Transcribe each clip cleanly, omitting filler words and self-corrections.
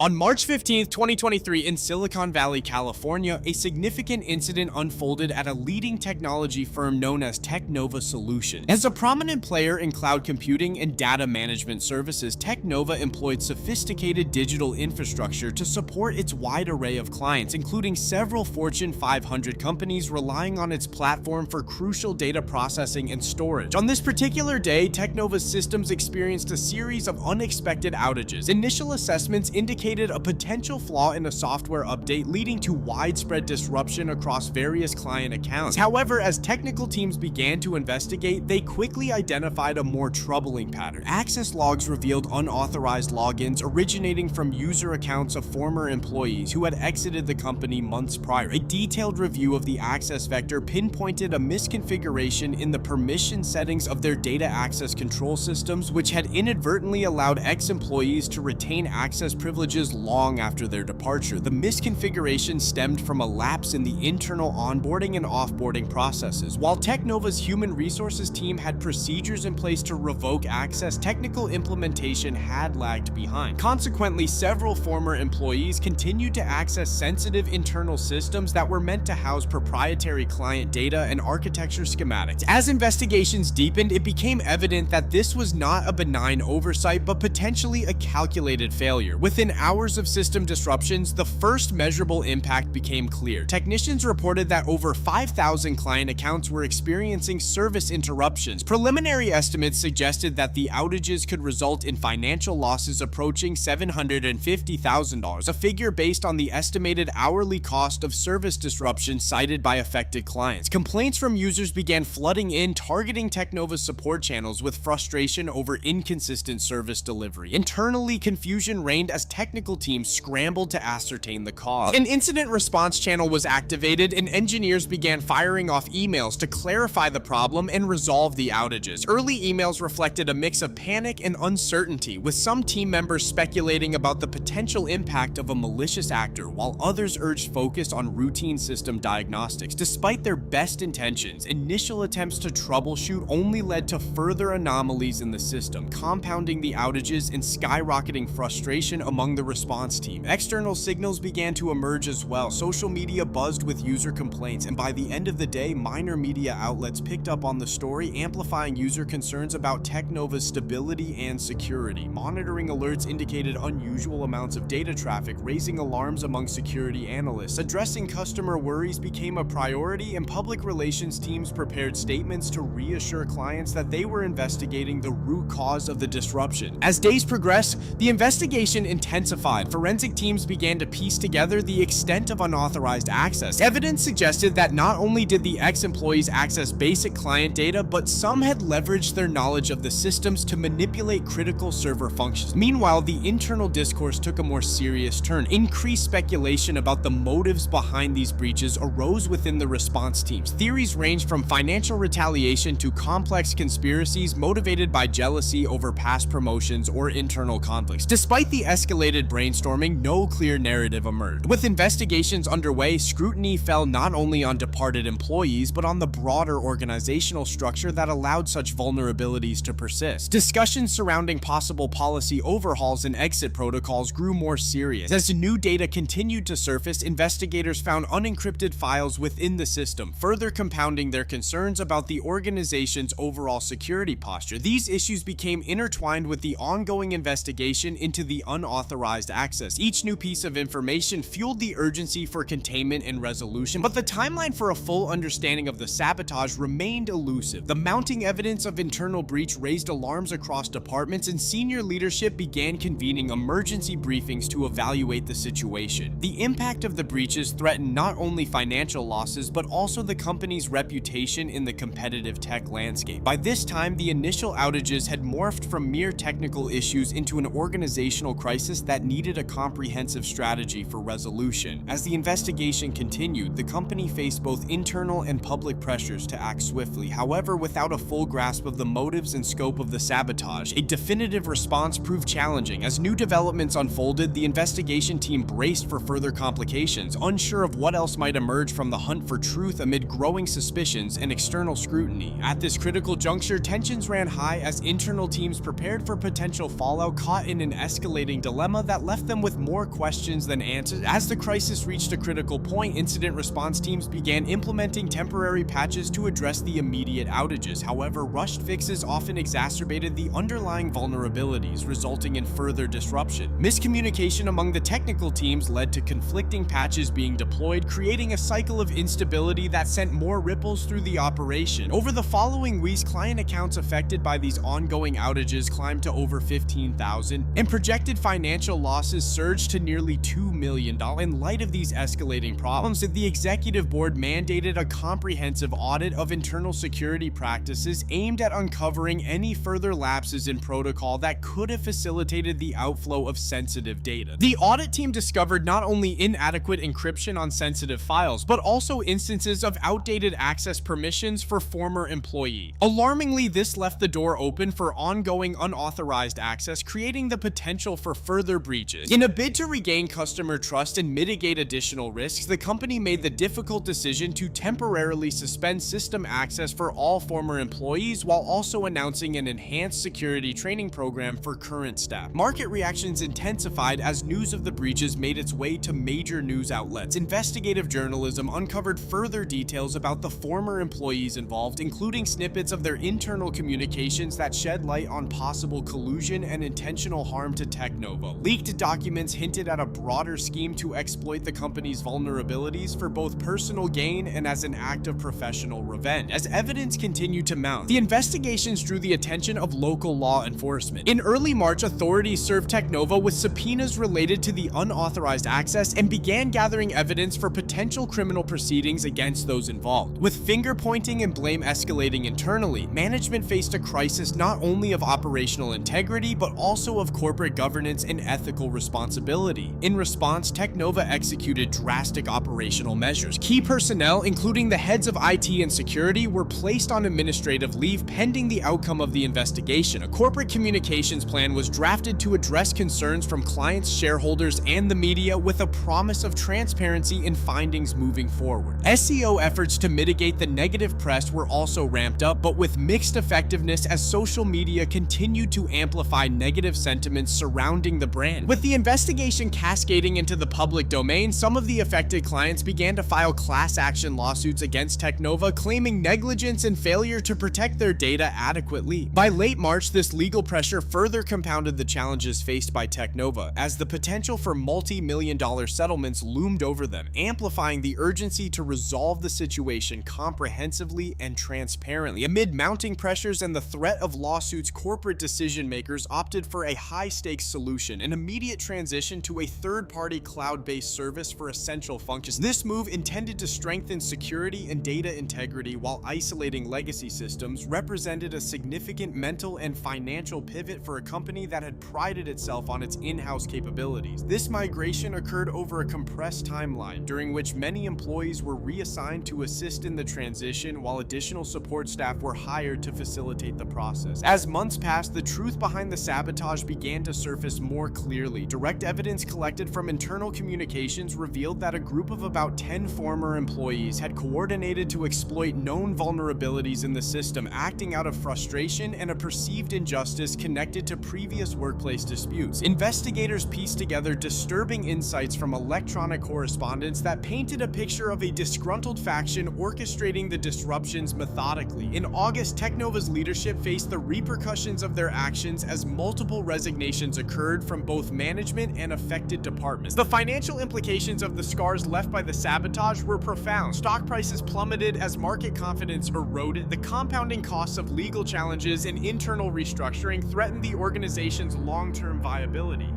On March 15, 2023, in Silicon Valley, California, a significant incident unfolded at a leading technology firm known as Teknova Solutions. As a prominent player in cloud computing and data management services, Teknova employed sophisticated digital infrastructure to support its wide array of clients, including several Fortune 500 companies relying on its platform for crucial data processing and storage. On this particular day, Teknova's systems experienced a series of unexpected outages. Initial assessments indicated a potential flaw in a software update, leading to widespread disruption across various client accounts. However, as technical teams began to investigate, they quickly identified a more troubling pattern. Access logs revealed unauthorized logins originating from user accounts of former employees who had exited the company months prior. A detailed review of the access vector pinpointed a misconfiguration in the permission settings of their data access control systems, which had inadvertently allowed ex-employees to retain access privileges long after their departure. The misconfiguration stemmed from a lapse in the internal onboarding and offboarding processes. While Teknova's human resources team had procedures in place to revoke access, technical implementation had lagged behind. Consequently, several former employees continued to access sensitive internal systems that were meant to house proprietary client data and architecture schematics. As investigations deepened, it became evident that this was not a benign oversight, but potentially a calculated failure. Within hours of system disruptions, the first measurable impact became clear. Technicians reported that over 5,000 client accounts were experiencing service interruptions. Preliminary estimates suggested that the outages could result in financial losses approaching $750,000, a figure based on the estimated hourly cost of service disruption cited by affected clients. Complaints from users began flooding in, targeting Teknova's support channels with frustration over inconsistent service delivery. Internally, confusion reigned as technical teams scrambled to ascertain the cause. An incident response channel was activated, and engineers began firing off emails to clarify the problem and resolve the outages. Early emails reflected a mix of panic and uncertainty, with some team members speculating about the potential impact of a malicious actor, while others urged focus on routine system diagnostics. Despite their best intentions, initial attempts to troubleshoot only led to further anomalies in the system, compounding the outages and skyrocketing frustration among the response team. External signals began to emerge as well. Social media buzzed with user complaints, and by the end of the day, minor media outlets picked up on the story, amplifying user concerns about Teknova's stability and security. Monitoring alerts indicated unusual amounts of data traffic, raising alarms among security analysts. Addressing customer worries became a priority, and public relations teams prepared statements to reassure clients that they were investigating the root cause of the disruption. As days progressed, the investigation intensified. Forensic teams began to piece together the extent of unauthorized access. Evidence suggested that not only did the ex-employees access basic client data, but some had leveraged their knowledge of the systems to manipulate critical server functions. Meanwhile, the internal discourse took a more serious turn. Increased speculation about the motives behind these breaches arose within the response teams. Theories ranged from financial retaliation to complex conspiracies motivated by jealousy over past promotions or internal conflicts. Despite the escalated brainstorming, no clear narrative emerged. With investigations underway, scrutiny fell not only on departed employees, but on the broader organizational structure that allowed such vulnerabilities to persist. Discussions surrounding possible policy overhauls and exit protocols grew more serious. As new data continued to surface, investigators found unencrypted files within the system, further compounding their concerns about the organization's overall security posture. These issues became intertwined with the ongoing investigation into the unauthorized access. Each new piece of information fueled the urgency for containment and resolution, but the timeline for a full understanding of the sabotage remained elusive. The mounting evidence of internal breach raised alarms across departments, and senior leadership began convening emergency briefings to evaluate the situation. The impact of the breaches threatened not only financial losses, but also the company's reputation in the competitive tech landscape. By this time, the initial outages had morphed from mere technical issues into an organizational crisis that needed a comprehensive strategy for resolution. As the investigation continued, the company faced both internal and public pressures to act swiftly. However, without a full grasp of the motives and scope of the sabotage, a definitive response proved challenging. As new developments unfolded, the investigation team braced for further complications, unsure of what else might emerge from the hunt for truth amid growing suspicions and external scrutiny. At this critical juncture, tensions ran high as internal teams prepared for potential fallout, caught in an escalating dilemma that left them with more questions than answers. As the crisis reached a critical point, incident response teams began implementing temporary patches to address the immediate outages. However, rushed fixes often exacerbated the underlying vulnerabilities, resulting in further disruption. Miscommunication among the technical teams led to conflicting patches being deployed, creating a cycle of instability that sent more ripples through the operation. Over the following weeks, client accounts affected by these ongoing outages climbed to over 15,000, and projected financial losses surged to nearly $2 million. In light of these escalating problems, the executive board mandated a comprehensive audit of internal security practices aimed at uncovering any further lapses in protocol that could have facilitated the outflow of sensitive data. The audit team discovered not only inadequate encryption on sensitive files, but also instances of outdated access permissions for former employee. Alarmingly, this left the door open for ongoing unauthorized access, creating the potential for further breaches. In a bid to regain customer trust and mitigate additional risks, the company made the difficult decision to temporarily suspend system access for all former employees while also announcing an enhanced security training program for current staff. Market reactions intensified as news of the breaches made its way to major news outlets. Investigative journalism uncovered further details about the former employees involved, including snippets of their internal communications that shed light on possible collusion and intentional harm to Teknova. Leaked documents hinted at a broader scheme to exploit the company's vulnerabilities for both personal gain and as an act of professional revenge. As evidence continued to mount, the investigations drew the attention of local law enforcement. In early March, authorities served Teknova with subpoenas related to the unauthorized access and began gathering evidence for potential criminal proceedings against those involved. With finger-pointing and blame escalating internally, management faced a crisis not only of operational integrity, but also of corporate governance and ethical responsibility. In response, Teknova executed drastic operational measures. Key personnel, including the heads of IT and security, were placed on administrative leave pending the outcome of the investigation. A corporate communications plan was drafted to address concerns from clients, shareholders, and the media, with a promise of transparency in findings moving forward. SEO efforts to mitigate the negative press were also ramped up, but with mixed effectiveness as social media continued to amplify negative sentiments surrounding the brand. With the investigation cascading into the public domain, some of the affected clients began to file class action lawsuits against Teknova, claiming negligence and failure to protect their data adequately. By late March, this legal pressure further compounded the challenges faced by Teknova, as the potential for multi-million-dollar settlements loomed over them, amplifying the urgency to resolve the situation comprehensively and transparently. Amid mounting pressures and the threat of lawsuits, corporate decision-makers opted for a high-stakes solution: an immediate transition to a third-party cloud-based service for essential functions. This move, intended to strengthen security and data integrity while isolating legacy systems, represented a significant mental and financial pivot for a company that had prided itself on its in-house capabilities. This migration occurred over a compressed timeline, during which many employees were reassigned to assist in the transition, while additional support staff were hired to facilitate the process. As months passed, the truth behind the sabotage began to surface more clearly. Direct evidence collected from internal communications revealed that a group of about 10 former employees had coordinated to exploit known vulnerabilities in the system, acting out of frustration and a perceived injustice connected to previous workplace disputes. Investigators pieced together disturbing insights from electronic correspondence that painted a picture of a disgruntled faction orchestrating the disruptions methodically. In August, Teknova's leadership faced the repercussions of their actions as multiple resignations occurred from both management and affected departments. The financial implications of the scars left by the sabotage were profound. Stock prices plummeted as market confidence eroded. The compounding costs of legal challenges and internal restructuring threatened the organization's long-term viability.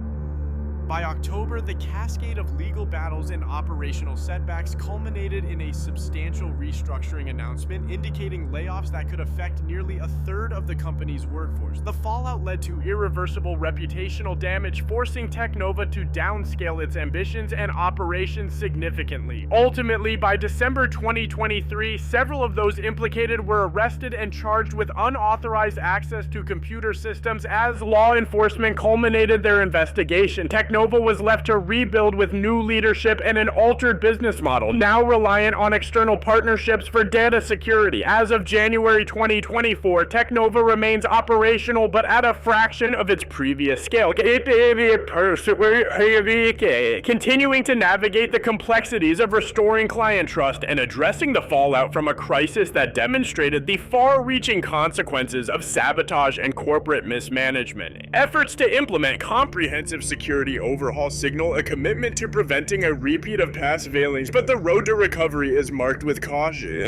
By October, the cascade of legal battles and operational setbacks culminated in a substantial restructuring announcement, indicating layoffs that could affect nearly a third of the company's workforce. The fallout led to irreversible reputational damage, forcing Teknova to downscale its ambitions and operations significantly. Ultimately, by December 2023, several of those implicated were arrested and charged with unauthorized access to computer systems as law enforcement culminated their investigation. Teknova Technova was left to rebuild with new leadership and an altered business model, now reliant on external partnerships for data security. As of January 2024, Technova remains operational but at a fraction of its previous scale, continuing to navigate the complexities of restoring client trust and addressing the fallout from a crisis that demonstrated the far-reaching consequences of sabotage and corporate mismanagement. Efforts to implement comprehensive security overhaul signal a commitment to preventing a repeat of past failings, but the road to recovery is marked with caution.